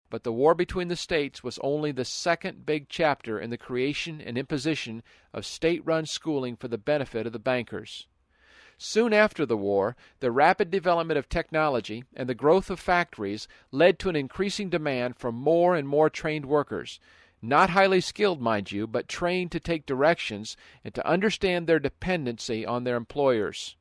But the war between the states was only the second big chapter in the creation and imposition of state-run schooling for the benefit of the bankers. Soon after the war, the rapid development of technology and the growth of factories led to an increasing demand for more and more trained workers, not highly skilled, mind you, but trained to take directions and to understand their dependency on their employers.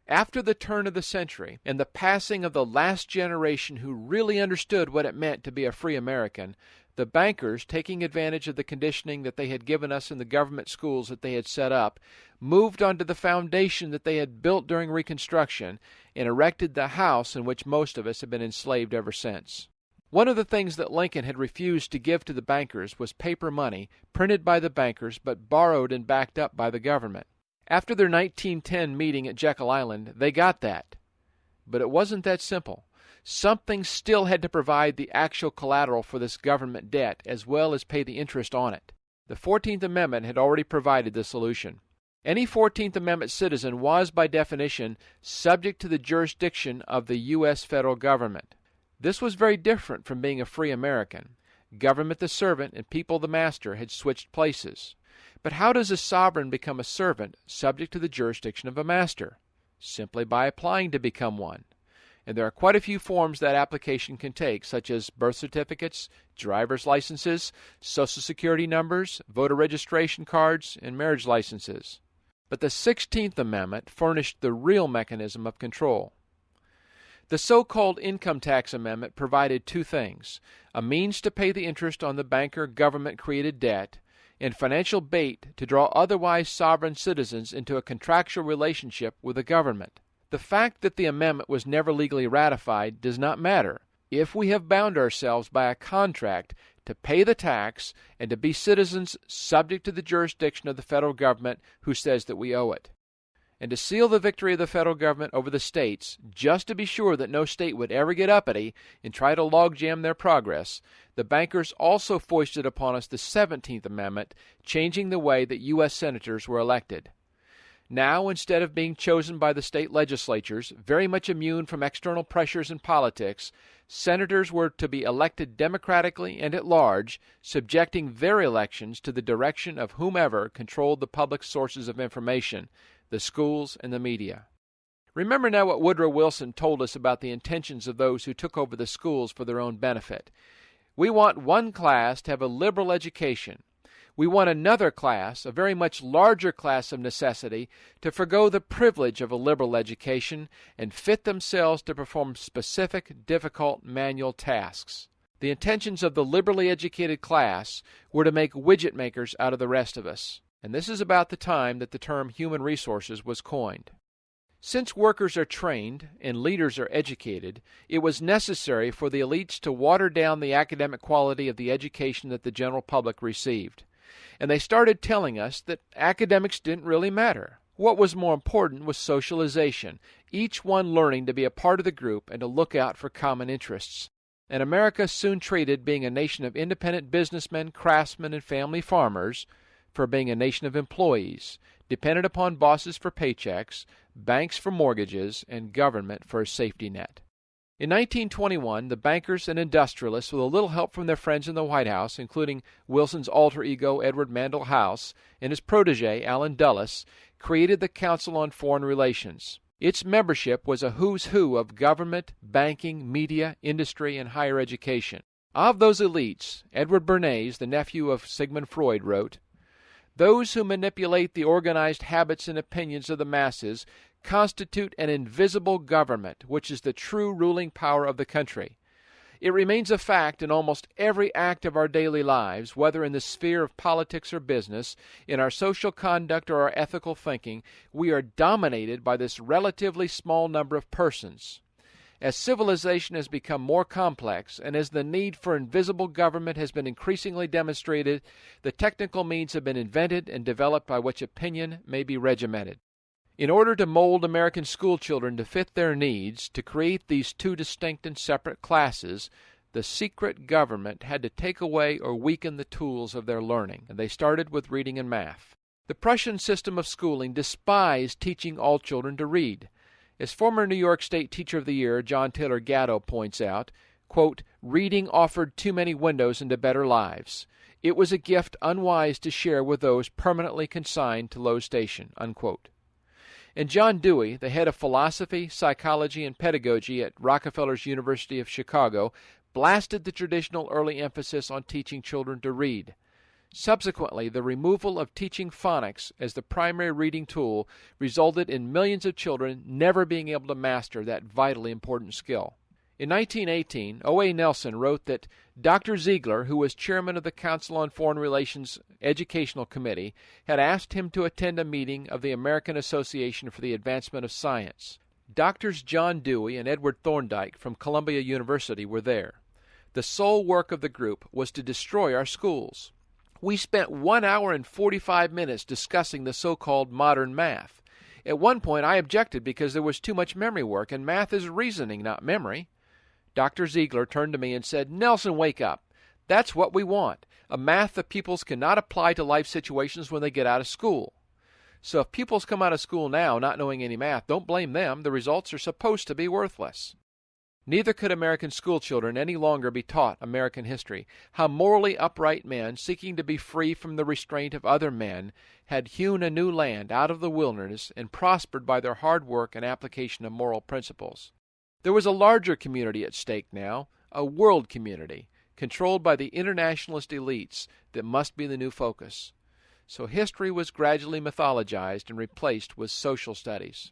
After the turn of the century and the passing of the last generation who really understood what it meant to be a free American, the bankers, taking advantage of the conditioning that they had given us in the government schools that they had set up, moved onto the foundation that they had built during Reconstruction and erected the house in which most of us have been enslaved ever since. One of the things that Lincoln had refused to give to the bankers was paper money, printed by the bankers but borrowed and backed up by the government. After their 1910 meeting at Jekyll Island, they got that. But it wasn't that simple. Something still had to provide the actual collateral for this government debt, as well as pay the interest on it. The 14th Amendment had already provided the solution. Any 14th Amendment citizen was, by definition, subject to the jurisdiction of the U.S. federal government. This was very different from being a free American. Government the servant and people the master had switched places. But how does a sovereign become a servant subject to the jurisdiction of a master? Simply by applying to become one. And there are quite a few forms that application can take, such as birth certificates, driver's licenses, social security numbers, voter registration cards, and marriage licenses. But the 16th Amendment furnished the real mechanism of control. The so-called Income Tax Amendment provided two things: a means to pay the interest on the banker government-created debt, and financial bait to draw otherwise sovereign citizens into a contractual relationship with the government. The fact that the amendment was never legally ratified does not matter if we have bound ourselves by a contract to pay the tax and to be citizens subject to the jurisdiction of the federal government who says that we owe it. And to seal the victory of the federal government over the states, just to be sure that no state would ever get uppity and try to logjam their progress, the bankers also foisted upon us the 17th Amendment, changing the way that U.S. senators were elected. Now, instead of being chosen by the state legislatures, very much immune from external pressures in politics, senators were to be elected democratically and at large, subjecting their elections to the direction of whomever controlled the public sources of information, the schools and the media. Remember now what Woodrow Wilson told us about the intentions of those who took over the schools for their own benefit. We want one class to have a liberal education. We want another class, a very much larger class of necessity, to forgo the privilege of a liberal education and fit themselves to perform specific, difficult manual tasks. The intentions of the liberally educated class were to make widget makers out of the rest of us. And this is about the time that the term human resources was coined. Since workers are trained and leaders are educated, it was necessary for the elites to water down the academic quality of the education that the general public received. And they started telling us that academics didn't really matter. What was more important was socialization, each one learning to be a part of the group and to look out for common interests. And America soon traded being a nation of independent businessmen, craftsmen, and family farmers for being a nation of employees, dependent upon bosses for paychecks, banks for mortgages, and government for a safety net. In 1921, the bankers and industrialists, with a little help from their friends in the White House, including Wilson's alter ego Edward Mandell House and his protege Allen Dulles, created the Council on Foreign Relations. Its membership was a who's who of government, banking, media, industry, and higher education. Of those elites, Edward Bernays, the nephew of Sigmund Freud, wrote, "Those who manipulate the organized habits and opinions of the masses constitute an invisible government, which is the true ruling power of the country. It remains a fact in almost every act of our daily lives, whether in the sphere of politics or business, in our social conduct or our ethical thinking, we are dominated by this relatively small number of persons. As civilization has become more complex, and as the need for invisible government has been increasingly demonstrated, the technical means have been invented and developed by which opinion may be regimented. In order to mold American schoolchildren to fit their needs, to create these two distinct and separate classes, the secret government had to take away or weaken the tools of their learning, and they started with reading and math. The Prussian system of schooling despised teaching all children to read. As former New York State Teacher of the Year John Taylor Gatto points out, quote, reading offered too many windows into better lives. It was a gift unwise to share with those permanently consigned to Low Station, unquote. And John Dewey, the head of philosophy, psychology, and pedagogy at Rockefeller's University of Chicago, blasted the traditional early emphasis on teaching children to read. Subsequently, the removal of teaching phonics as the primary reading tool resulted in millions of children never being able to master that vitally important skill. In 1918, O.A. Nelson wrote that Dr. Ziegler, who was chairman of the Council on Foreign Relations Educational Committee, had asked him to attend a meeting of the American Association for the Advancement of Science. Doctors John Dewey and Edward Thorndike from Columbia University were there. The sole work of the group was to destroy our schools. We spent 1 hour and 45 minutes discussing the so-called modern math. At one point I objected because there was too much memory work, and math is reasoning, not memory. Dr. Ziegler turned to me and said, Nelson, wake up. That's what we want, a math that pupils cannot apply to life situations when they get out of school. So if pupils come out of school now not knowing any math, don't blame them. The results are supposed to be worthless. Neither could American schoolchildren any longer be taught American history, how morally upright men, seeking to be free from the restraint of other men, had hewn a new land out of the wilderness and prospered by their hard work and application of moral principles. There was a larger community at stake now, a world community, controlled by the internationalist elites that must be the new focus. So history was gradually mythologized and replaced with social studies.